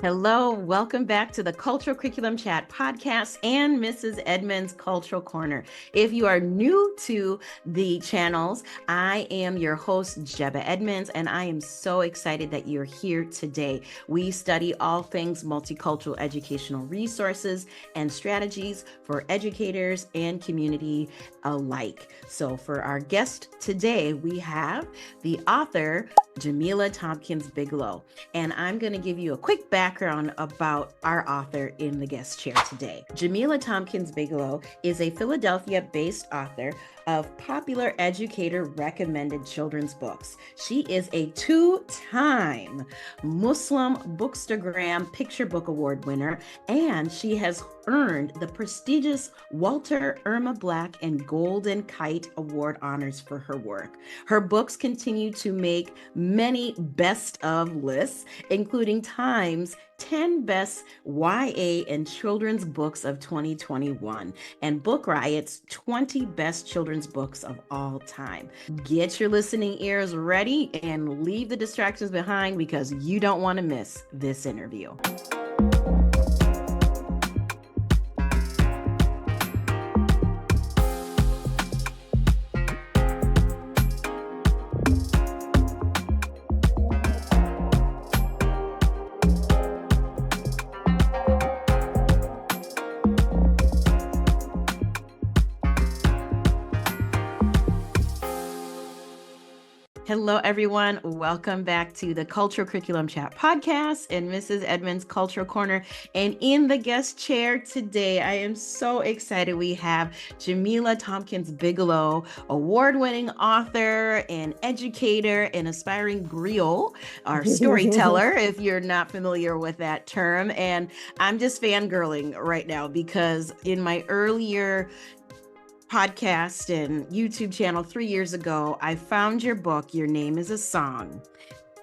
Hello, welcome back to the Cultural Curriculum Chat podcast and Mrs. Edmonds Cultural Corner. If you are new to the channels, I am your host, Jeba Edmonds, and I am so excited that you're here today. We study all things multicultural educational resources and strategies for educators and community alike. So for our guest today, we have the author, Jamila Tompkins-Bigelow, and I'm going to give you a quick background about our author in the guest chair today. Jamila Tompkins-Bigelow is a Philadelphia-based author of popular educator recommended children's books. She is a two-time Muslim Bookstagram Picture Book Award winner, and she has earned the prestigious Walter Irma Black and Golden Kite Award honors for her work. Her books continue to make many best of lists, including Time's 10 Best YA and Children's Books of 2021 and Book Riot's 20 Best Children's Books of All Time. Get your listening ears ready and leave the distractions behind because you don't want to miss this interview. Hello, everyone. Welcome back to the Cultural Curriculum Chat podcast and Mrs. Edmonds Cultural Corner. And in the guest chair today, I am so excited. We have Jamila Tompkins-Bigelow, award-winning author and educator and aspiring griot, or storyteller, if you're not familiar with that term. And I'm just fangirling right now because in my earlier podcast and YouTube channel 3 years ago, I found your book, Your Name is a Song.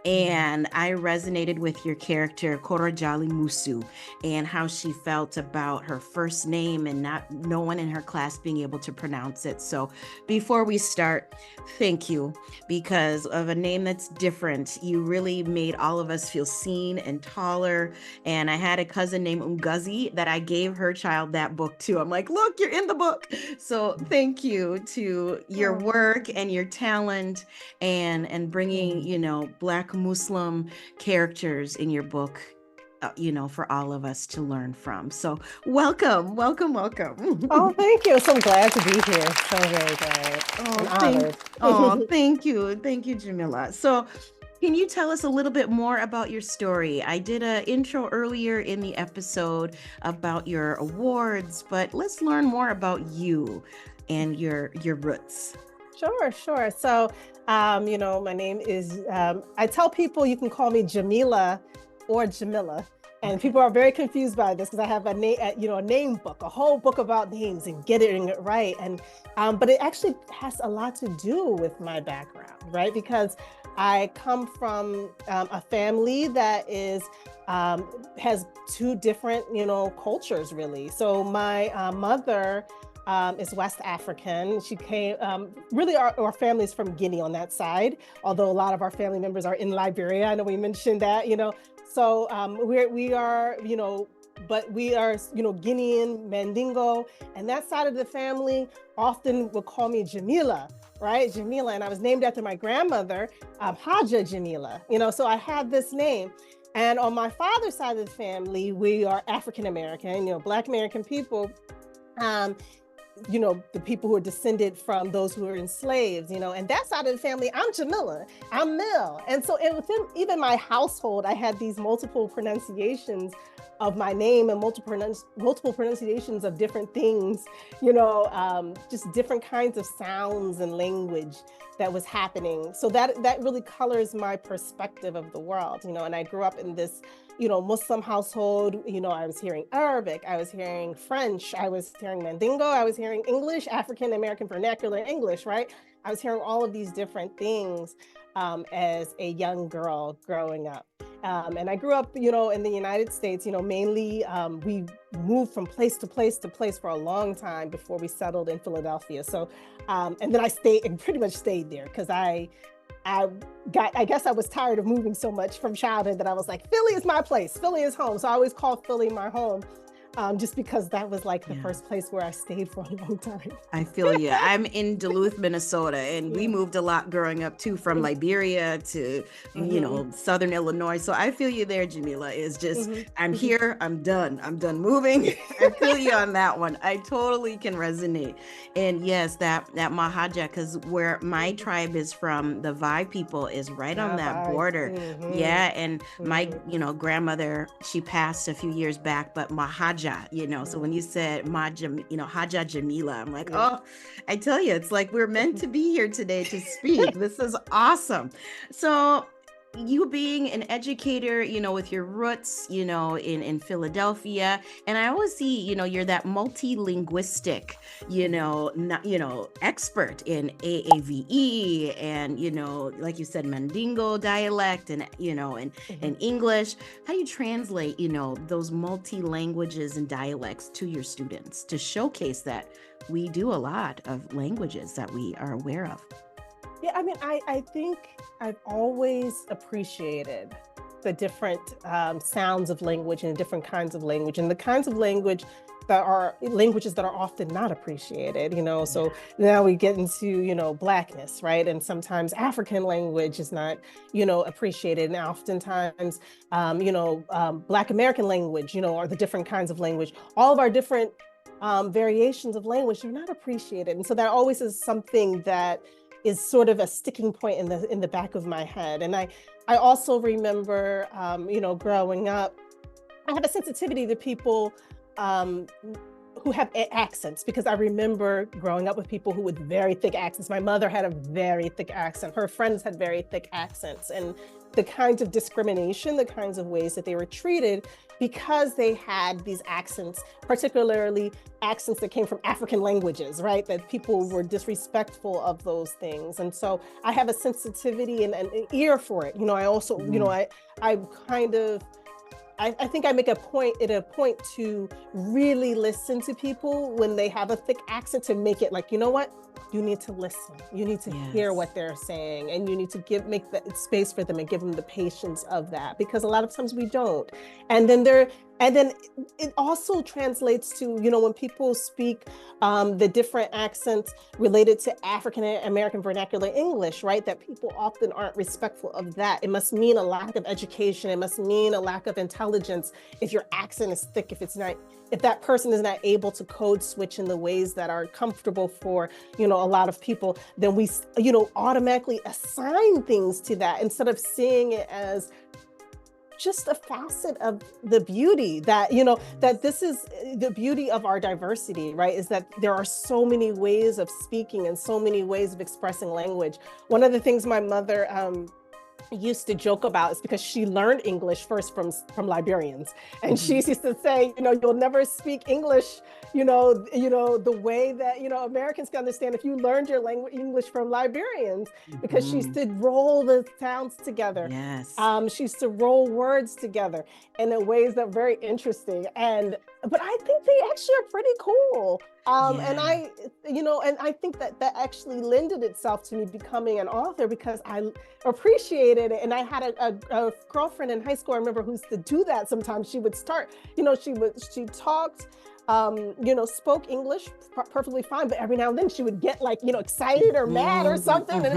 And I resonated with your character, Korajali Musu, and how she felt about her first name and no one in her class being able to pronounce it. So before we start, thank you, because of a name that's different. You really made all of us feel seen and taller. And I had a cousin named Ungazi that I gave her child that book too. I'm like, look, you're in the book. So thank you to your work and your talent and bringing, Black Muslim characters in your book, for all of us to learn from. So welcome. Oh, thank you. So glad to be here. So very glad. Thank you. Thank you, Jamila. So can you tell us a little bit more about your story? I did an intro earlier in the episode about your awards, but let's learn more about you and your roots. Sure. So, my name is, I tell people you can call me Jamila or Jamila. And people are very confused by this because I have a name book, a whole book about names and getting it right. And, but it actually has a lot to do with my background, right? Because I come from a family that has two different, cultures really. So my mother is West African. She came, really our family is from Guinea on that side, although a lot of our family members are in Liberia. I know we mentioned that, So we are, but we are, Guinean, Mandingo, and that side of the family often will call me Jamila, right? Jamila, and I was named after my grandmother, Haja Jamila, so I had this name. And on my father's side of the family, we are African-American, Black American people. The people who are descended from those who were enslaved, and that side of the family, I'm Jamila, I'm Mill. And so within even my household, I had these multiple pronunciations of my name and multiple pronunciations of different things, just different kinds of sounds and language that was happening. So that really colors my perspective of the world, and I grew up in this Muslim household. I was hearing Arabic, I was hearing French, I was hearing Mandingo, I was hearing English, African American vernacular English, right? I was hearing all of these different things as a young girl growing up. And I grew up, in the United States, mainly we moved from place to place to place for a long time before we settled in Philadelphia. So, and then I pretty much stayed there because I I guess I was tired of moving so much from childhood that I was like, Philly is my place. Philly is home. So I always call Philly my home. Just because that was like the first place where I stayed for a long time. I feel you. I'm in Duluth, Minnesota, and we moved a lot growing up too, from Liberia to, Southern Illinois. So I feel you there, Jamila. Is just, I'm here, I'm done moving. I feel you on that one. I totally can resonate. And yes, that Mahaja, because where my tribe is from, the Vai people is right on that border. Yeah. And my, grandmother, she passed a few years back, but Mahaja, so when you said Haja Jamila, I'm like, oh, I tell you, it's like we're meant to be here today to speak. This is awesome. So you being an educator, with your roots, in Philadelphia, and I always see, you're that multilinguistic, expert in AAVE and, like you said, Mandingo dialect and, and English. How do you translate, those multi-languages and dialects to your students to showcase that we do a lot of languages that we are aware of? Yeah, I mean, I think I've always appreciated the different sounds of language and different kinds of language and the kinds of languages that are often not appreciated, so now we get into, Blackness, right? And sometimes African language is not, appreciated. And oftentimes, Black American language, or the different kinds of language, all of our different variations of language are not appreciated. And so that always is something that is sort of a sticking point in the back of my head. And I also remember, growing up, I have a sensitivity to people who have accents, because I remember growing up with people who with very thick accents. My mother had a very thick accent. Her friends had very thick accents, and the kinds of discrimination, the kinds of ways that they were treated because they had these accents, particularly accents that came from African languages, right? That people were disrespectful of those things. And so I have a sensitivity and an ear for it. I also, I think I make a point to really listen to people when they have a thick accent, to make it like, you know what? You need to listen. You need to hear what they're saying, and you need to make that space for them and give them the patience of that, because a lot of times we don't. And then it also translates to, when people speak the different accents related to African American vernacular English, right? That people often aren't respectful of that. It must mean a lack of education. It must mean a lack of intelligence if your accent is thick, if that person is not able to code switch in the ways that are comfortable for, a lot of people, then we, automatically assign things to that instead of seeing it as just a facet of the beauty that, that this is the beauty of our diversity, right? Is that there are so many ways of speaking and so many ways of expressing language. One of the things my mother used to joke about is because she learned English first from Liberians. And she used to say, you'll never speak English, the way that, Americans can understand if you learned your language English from Liberians, because she used to roll the sounds together. Yes. She used to roll words together in ways that are very interesting. But I think they actually are pretty cool. And I think that actually lended itself to me becoming an author, because I appreciated it. And I had a girlfriend in high school, I remember, who used to do that sometimes. She would start, she talked, spoke English perfectly fine, but every now and then she would get like, excited or mad or something. And it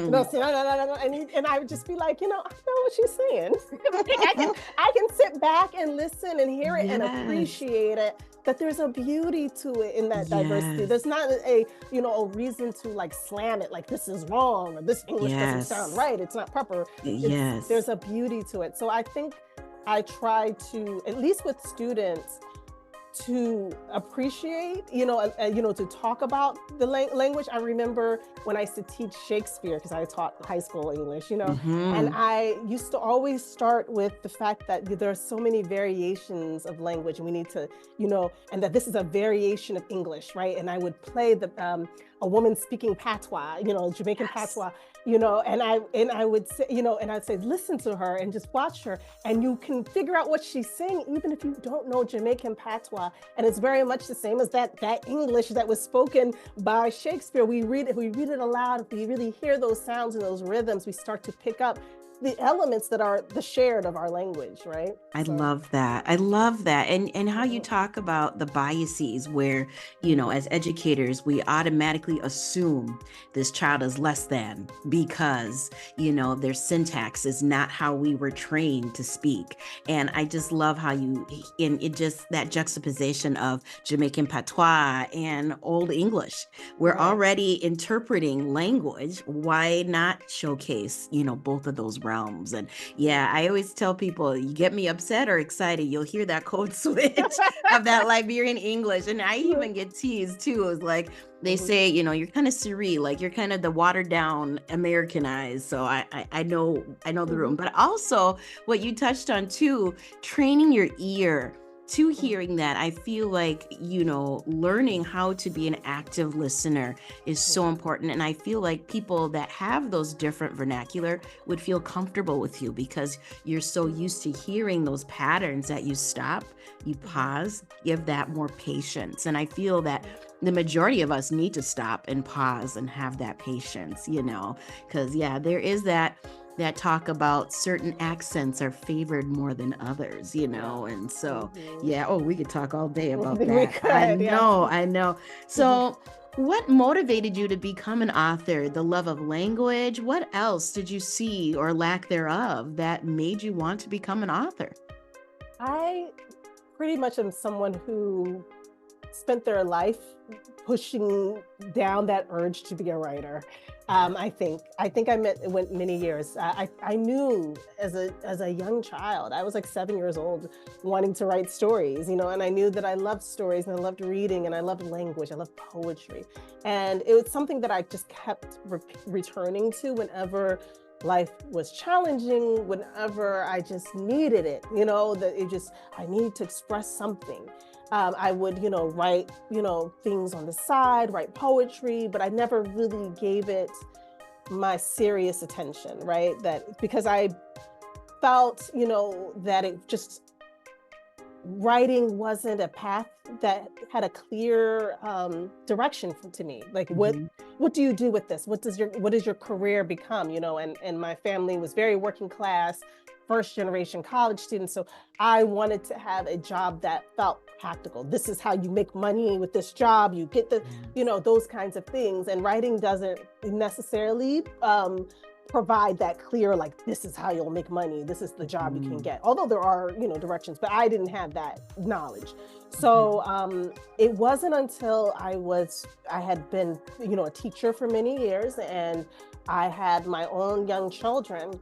was like, and I would just be like, I know what she's saying. I can sit back and listen and hear it and appreciate it. That there's a beauty to it in that diversity. There's not a reason to like slam it, like this is wrong or this English doesn't sound right, it's not proper. There's a beauty to it. So I think I try to, at least with students, to appreciate, to talk about the language. I remember when I used to teach Shakespeare, because I taught high school English, and I used to always start with the fact that there are so many variations of language, and we need to, and that this is a variation of English, right? And I would play the a woman speaking patois, Jamaican patois, and I would say, and I'd say, listen to her and just watch her, and you can figure out what she's saying, even if you don't know Jamaican patois. And it's very much the same as that English that was spoken by Shakespeare. We read it aloud. If we really hear those sounds and those rhythms, we start to pick up the elements that are the shared of our language, right? I love that. I love that. And how you talk about the biases where, as educators, we automatically assume this child is less than because, their syntax is not how we were trained to speak. And I just love how that juxtaposition of Jamaican patois and Old English. We're already interpreting language. Why not showcase, both of those realms? And yeah, I always tell people, you get me upset or excited, you'll hear that code switch of that Liberian English. And I even get teased too. It's like they say, you're kind of surreal, like you're kind of the watered down Americanized. So I know the room. But also what you touched on too, training your ear to hearing that. I feel like, learning how to be an active listener is so important. And I feel like people that have those different vernacular would feel comfortable with you because you're so used to hearing those patterns that you stop, you pause, give that more patience. And I feel that the majority of us need to stop and pause and have that patience, because there is that talk about certain accents are favored more than others, and so, we could talk all day about that. We could, I know. So what motivated you to become an author? The love of language? What else did you see or lack thereof that made you want to become an author? I pretty much am someone who spent their life pushing down that urge to be a writer. I think it went many years. I knew as a young child, I was like 7 years old, wanting to write stories, and I knew that I loved stories and I loved reading and I loved language, I loved poetry. And it was something that I just kept returning to whenever life was challenging, whenever I just needed it, I needed to express something. I would, write, things on the side, write poetry, but I never really gave it my serious attention, right? That because I felt, that it just, writing wasn't a path that had a clear direction to me. Like, what do you do with this? What does your career become? And my family was very working class, first generation college students. So I wanted to have a job that felt practical. This is how you make money with this job. You get the, those kinds of things. And writing doesn't necessarily provide that clear, like, this is how you'll make money. This is the job you can get. Although there are, directions, but I didn't have that knowledge. So it wasn't until I had been, a teacher for many years and I had my own young children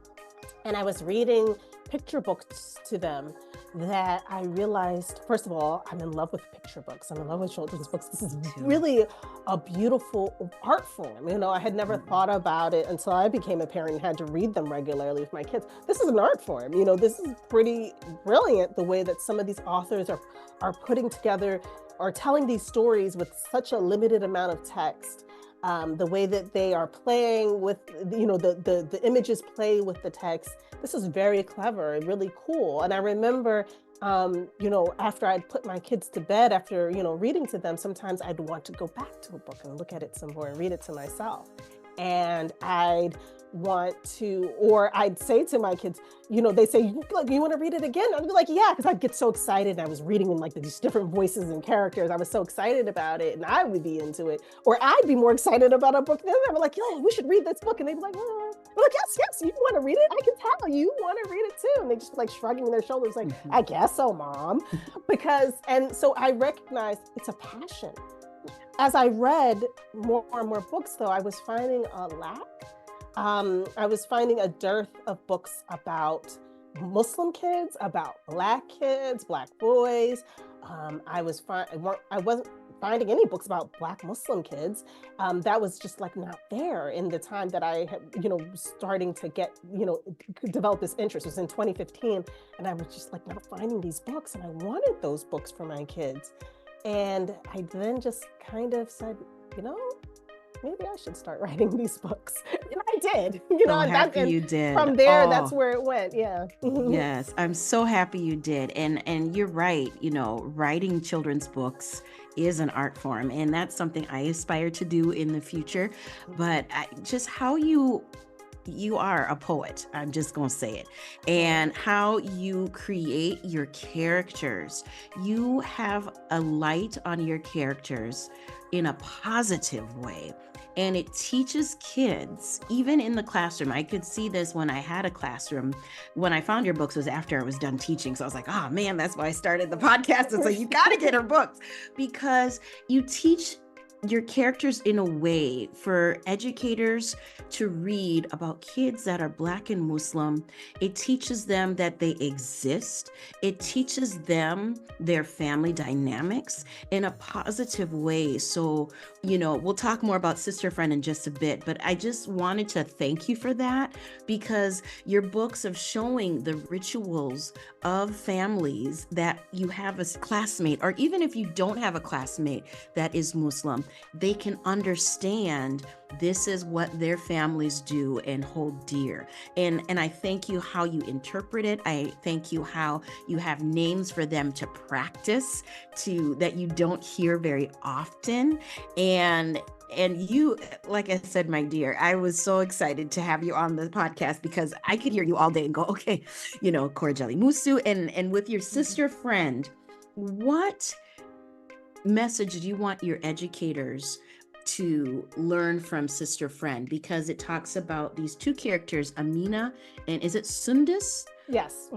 and I was reading picture books to them that I realized, first of all, I'm in love with picture books. I'm in love with children's books. This is really a beautiful art form. I had never thought about it until I became a parent and had to read them regularly with my kids. This is an art form. This is pretty brilliant, the way that some of these authors are putting together or telling these stories with such a limited amount of text. The way that they are playing with, the images play with the text. This is very clever and really cool. And I remember, after I'd put my kids to bed, after, reading to them, sometimes I'd want to go back to a book and look at it some more and read it to myself. And I'd say to my kids, they say, look, you want to read it again? I'd be like, yeah, because I'd get so excited. And I was reading in like these different voices and characters. I was so excited about it and I would be into it. Or I'd be more excited about a book than them. I'm like, yeah, we should read this book. And they'd be like, I'm like, yes, you want to read it? I can tell you want to read it too. And they just like shrugging their shoulders like, I guess so, Mom. And so I recognized it's a passion. As I read more and more books, though, I was finding a lack. I was finding a dearth of books about Muslim kids, about Black kids, Black boys. I wasn't finding any books about Black Muslim kids. That was just like not there in the time that I had, starting to get, develop this interest. It was in 2015. And I was just like not finding these books. And I wanted those books for my kids. And I then just kind of said, maybe I should start writing these books. And I did, you know, So and happy you did. from there, that's Oh, where it went. Yeah. yes, I'm so happy you did. And you're right, you know, writing children's books is an art form, and that's something I aspire to do in the future. But just how you are a poet, I'm just going to say it, and how you create your characters. You have a light on your characters in a positive way. And it teaches kids, even in the classroom. I could see this when I had a classroom. When I found your books was after I was done teaching. So I was like, oh man, that's why I started the podcast. And so you got to get her books, because you teach your characters in a way for educators to read about kids that are Black and Muslim. It teaches them that they exist. It teaches them their family dynamics in a positive way. So, you know, we'll talk more about Sister Friend in just a bit, but I just wanted to thank you for that, because your books of showing the rituals of families that you have a classmate, or even if you don't have a classmate that is Muslim, they can understand this is what their families do and hold dear. And I thank you how you interpret it. I thank you how you have names for them to practice, that you don't hear very often. And you, like I said, my dear, I was so excited to have you on the podcast, because I could hear you all day and go, okay, you know, Korjali Musu, and with your Sister Friend, what message do you want your educators to learn from Sister Friend? Because it talks about these two characters, Amina, and is it Sundas? Yes.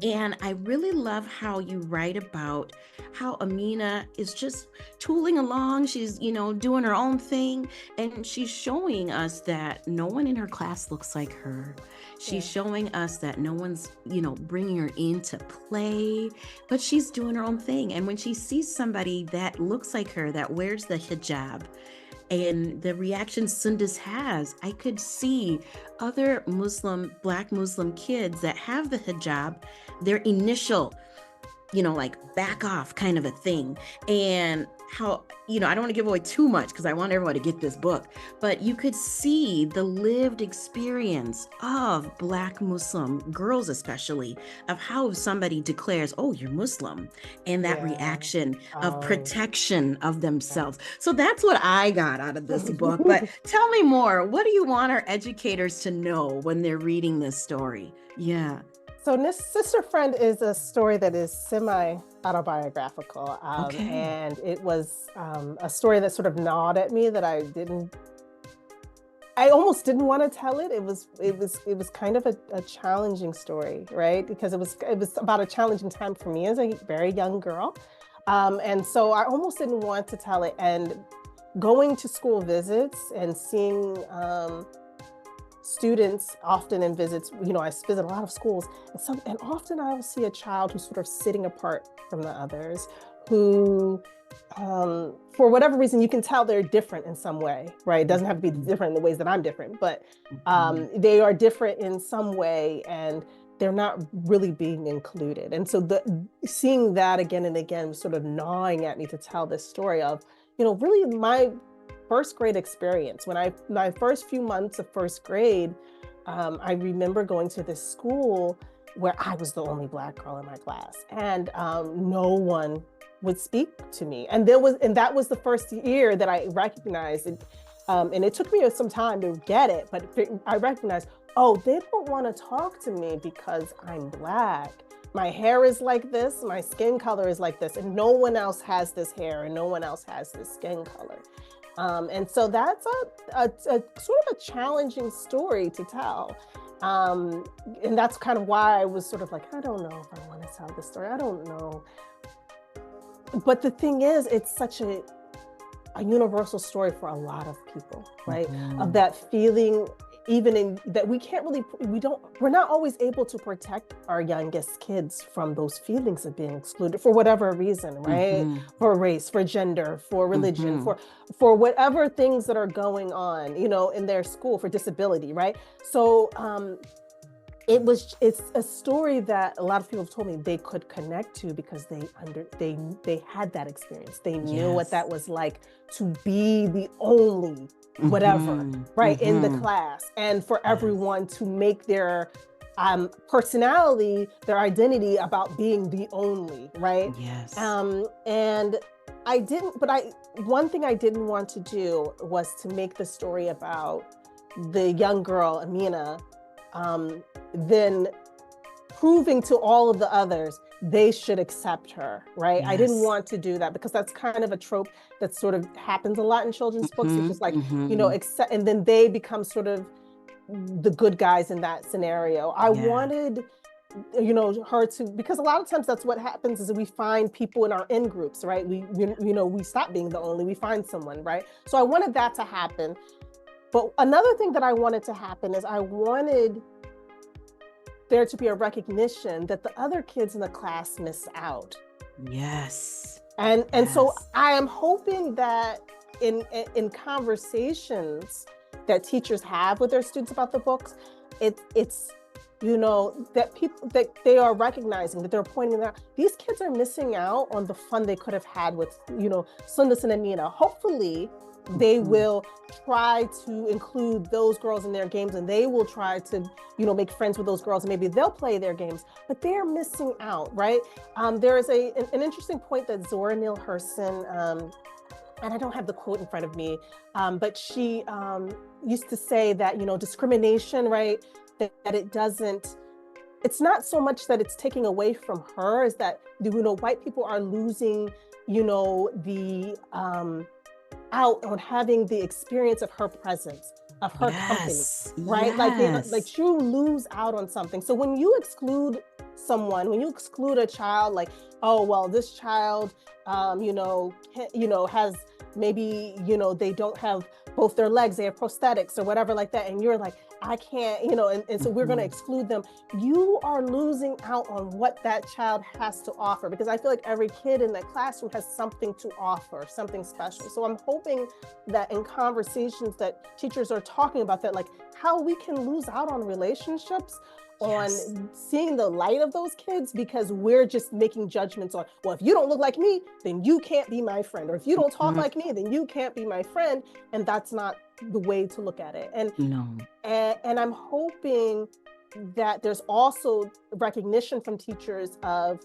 And I really love how you write about how Amina is just tooling along. She's, you know, doing her own thing. And she's showing us that no one in her class looks like her. She's showing us that no one's, you know, bringing her in to play, but she's doing her own thing. And when she sees somebody that looks like her, that wears the hijab, and the reaction Sundas has, I could see other Black Muslim kids that have the hijab, their initial, you know, like back off kind of a thing. And how, you know, I don't want to give away too much because I want everyone to get this book, but you could see the lived experience of Black Muslim girls, especially, of how somebody declares, oh, you're Muslim, and that reaction of protection of themselves. So that's what I got out of this book. But tell me more. What do you want our educators to know when they're reading this story? Yeah. So this Sister Friend is a story that is semi-autobiographical, and it was a story that sort of gnawed at me, that I almost didn't want to tell it. It was kind of a challenging story, right? Because it was about a challenging time for me as a very young girl, and so I almost didn't want to tell it. And going to school visits and seeing students often in visits, you know, I visit a lot of schools, and often I will see a child who's sort of sitting apart from the others, who, for whatever reason, you can tell they're different in some way, right? It doesn't have to be different in the ways that I'm different, but they are different in some way, and they're not really being included. And so seeing that again and again was sort of gnawing at me to tell this story of, you know, really my first grade experience. My first few months of first grade, I remember going to this school where I was the only Black girl in my class, and no one would speak to me. And that was the first year that I recognized it. And it took me some time to get it, but I recognized, oh, they don't want to talk to me because I'm Black. My hair is like this, my skin color is like this, and no one else has this hair, and no one else has this skin color. And so that's a sort of a challenging story to tell. And that's kind of why I was sort of like, I don't know if I want to tell this story. I don't know. But the thing is, it's such a universal story for a lot of people, right? Of that feeling, even in that we're not always able to protect our youngest kids from those feelings of being excluded for whatever reason, right? For race, for gender, for religion, for whatever things that are going on, you know, in their school, for disability, right? So it's a story that a lot of people have told me they could connect to because they had that experience. They knew what that was like to be the only whatever, right, in the class, and for everyone to make their personality, their identity about being the only, right? Yes. And one thing I didn't want to do was to make the story about the young girl, Amina, then proving to all of the others they should accept her, right? I didn't want to do that because that's kind of a trope that sort of happens a lot in children's books. It's just like, you know, accept, and then they become sort of the good guys in that scenario. I wanted, you know, her to, because a lot of times that's what happens is that we find people in our in groups, right? We stop being the only, we find someone, right? So I wanted that to happen. But another thing that I wanted to happen is I wanted there to be a recognition that the other kids in the class miss out. Yes. And so I am hoping that in conversations that teachers have with their students about the books, it's you know, that they are recognizing, that they're pointing out these kids are missing out on the fun they could have had with, you know, Sundas and Amina. Hopefully they will try to include those girls in their games, and they will try to, you know, make friends with those girls, and maybe they'll play their games, but they're missing out, right? There is an interesting point that Zora Neale Hurston, and I don't have the quote in front of me, but she used to say that, you know, discrimination, right, that it's not so much that it's taking away from her, is that, you know, white people are losing, you know, the out on having the experience of her presence, of her company, right? Like you lose out on something. So when you exclude someone, when you exclude a child, like, oh, well, this child, you know, has maybe, you know, they don't have both their legs, they have prosthetics or whatever like that. And you're like, I can't, you know, and so we're going to exclude them. You are losing out on what that child has to offer, because I feel like every kid in that classroom has something to offer, something special. So I'm hoping that in conversations that teachers are talking about that, like how we can lose out on relationships, on seeing the light of those kids, because we're just making judgments on, well, if you don't look like me, then you can't be my friend. Or if you don't talk like me, then you can't be my friend. And that's not the way to look at it. And I'm hoping that there's also recognition from teachers of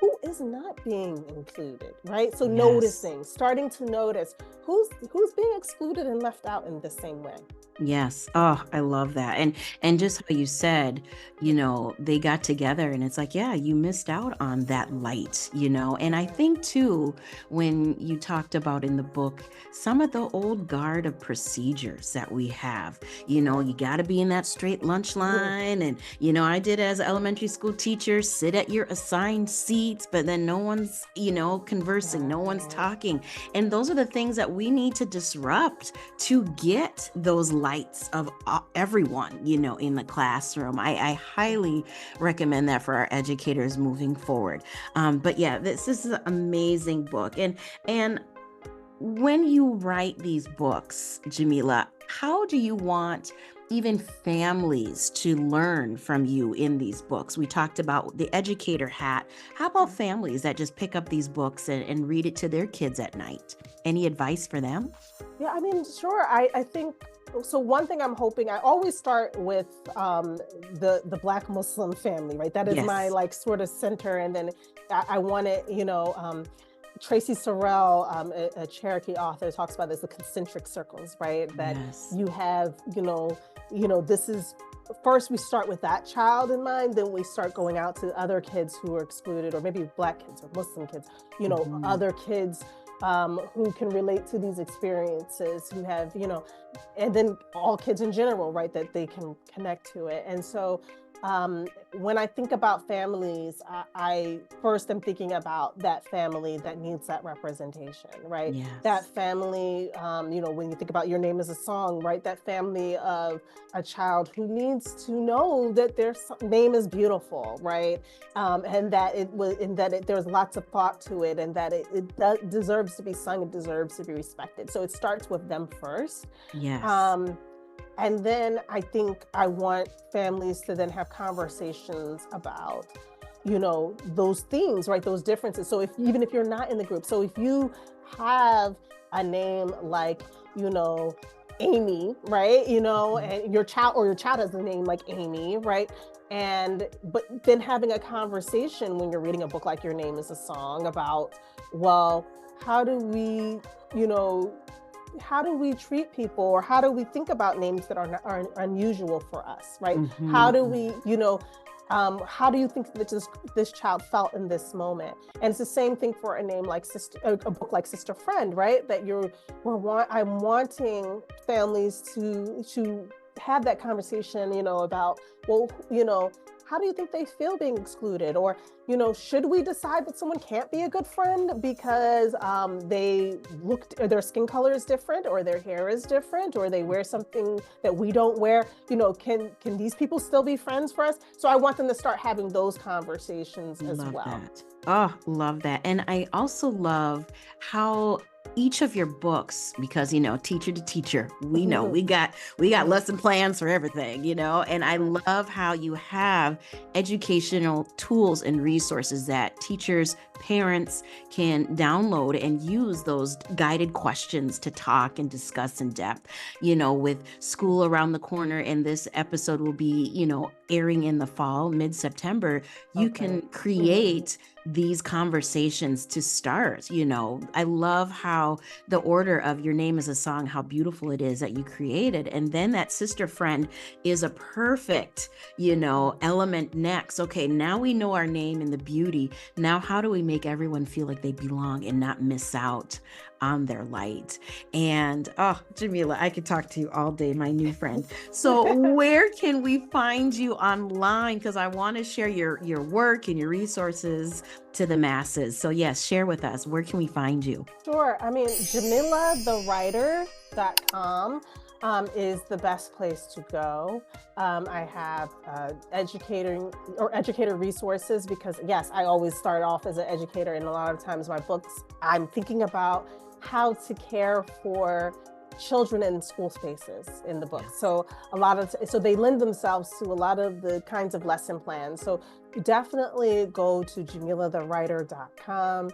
who is not being included, right? So noticing, starting to notice who's being excluded and left out in the same way. Yes. Oh, I love that. And just how you said, you know, they got together and it's like, yeah, you missed out on that light, you know. And I think too, when you talked about in the book, some of the old guard of procedures that we have, you know, you got to be in that straight lunch line. And, you know, I did as an elementary school teacher, sit at your assigned seats, but then no one's, you know, conversing, no one's talking. And those are the things that we need to disrupt to get those lights of everyone, you know, in the classroom. I highly recommend that for our educators moving forward. But yeah, this is an amazing book. And when you write these books, Jamilah, how do you want even families to learn from you in these books? We talked about the educator hat. How about families that just pick up these books and read it to their kids at night? Any advice for them? Yeah, I mean, sure. I think, so one thing I'm hoping, I always start with the Black Muslim family, right? That is my like sort of center. And then I want it, you know, Tracy Sorrell, a Cherokee author, talks about this, the concentric circles, right? That you have, you know, this is, first we start with that child in mind, then we start going out to other kids who are excluded, or maybe Black kids or Muslim kids, you know, other kids who can relate to these experiences, who have, you know, and then all kids in general, right, that they can connect to it. And so when I think about families, I first am thinking about that family that needs that representation, right? That family, you know, when you think about Your Name is a Song, right? That family of a child who needs to know that their name is beautiful, right? And that there's lots of thought to it, and that it deserves to be sung, it deserves to be respected. So it starts with them first. And then I think I want families to then have conversations about, those things, right? Those differences. So even if you're not in the group, so if you have a name like, Amy, right? And your child has a name like Amy, right? But then having a conversation when you're reading a book like Your Name is a Song about, well, how do we treat people, or how do we think about names that are unusual for us, right? Mm-hmm. How do we, how do you think that this child felt in this moment? And it's the same thing for a name like a book like Sister Friend, right? That I'm wanting families to have that conversation, about, well, how do you think they feel being excluded? Or, should we decide that someone can't be a good friend because or their skin color is different, or their hair is different, or they wear something that we don't wear? Can these people still be friends for us? So I want them to start having those conversations as well. That. Oh, love that. And I also love how each of your books, because, teacher to teacher, we know we got lesson plans for everything, and I love how you have educational tools and resources that teachers, parents can download and use those guided questions to talk and discuss in depth, with school around the corner. And this episode will be, airing in the fall, mid-September. You can create these conversations to start. I love how the order of Your Name is a Song, how beautiful it is that you created. And then that Sister Friend is a perfect, element next. Okay, now we know our name and the beauty. Now, how do we make everyone feel like they belong and not miss out on their light? And Jamila, I could talk to you all day, my new friend. So where can we find you online? Because I want to share your work and your resources to the masses. So yes, share with us. Where can we find you? Sure. I mean, JamilaTheWriter.com is the best place to go. I have educator resources because, yes, I always start off as an educator, and a lot of times my books, I'm thinking about how to care for children in school spaces in the book. So so they lend themselves to a lot of the kinds of lesson plans. So definitely go to JamilaTheWriter.com,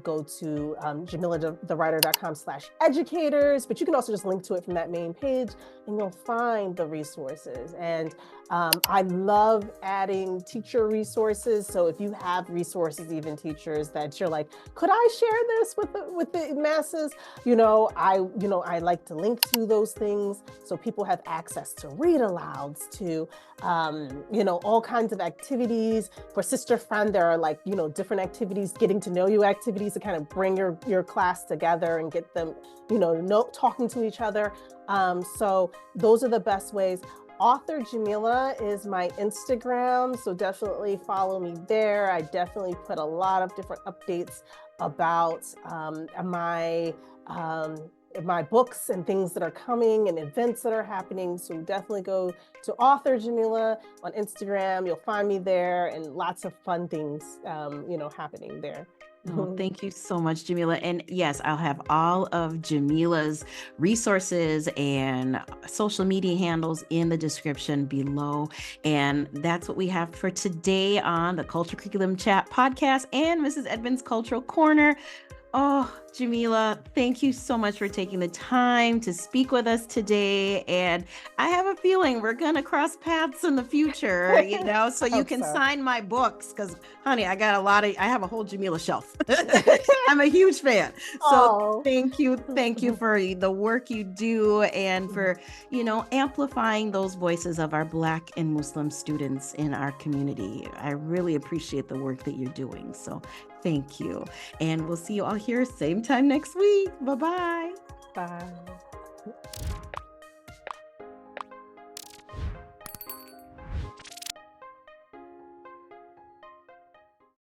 go to JamilaTheWriter.com/educators, but you can also just link to it from that main page and you'll find the resources. And I love adding teacher resources. So if you have resources, even teachers that you're like, could I share this with the masses? I like to link to those things so people have access to read alouds, to all kinds of activities. For Sister Friend, there are different activities, getting to know you activities to kind of bring your class together and get them, talking to each other. So those are the best ways. Author Jamila is my Instagram, so definitely follow me there. I definitely put a lot of different updates about my books and things that are coming and events that are happening. So definitely go to Author Jamila on Instagram. You'll find me there, and lots of fun things, happening there. Oh, thank you so much, Jamila. And yes, I'll have all of Jamila's resources and social media handles in the description below. And that's what we have for today on the Cultural Curriculum Chat podcast and Mrs. Edmonds Cultural Corner. Oh, Jamila, thank you so much for taking the time to speak with us today. And I have a feeling we're going to cross paths in the future, so you can sign my books because, honey, I have a whole Jamila shelf. I'm a huge fan. So thank you for the work you do and for, amplifying those voices of our Black and Muslim students in our community. I really appreciate the work that you're doing. So thank you. And we'll see you all here same time next week. Bye-bye. Bye.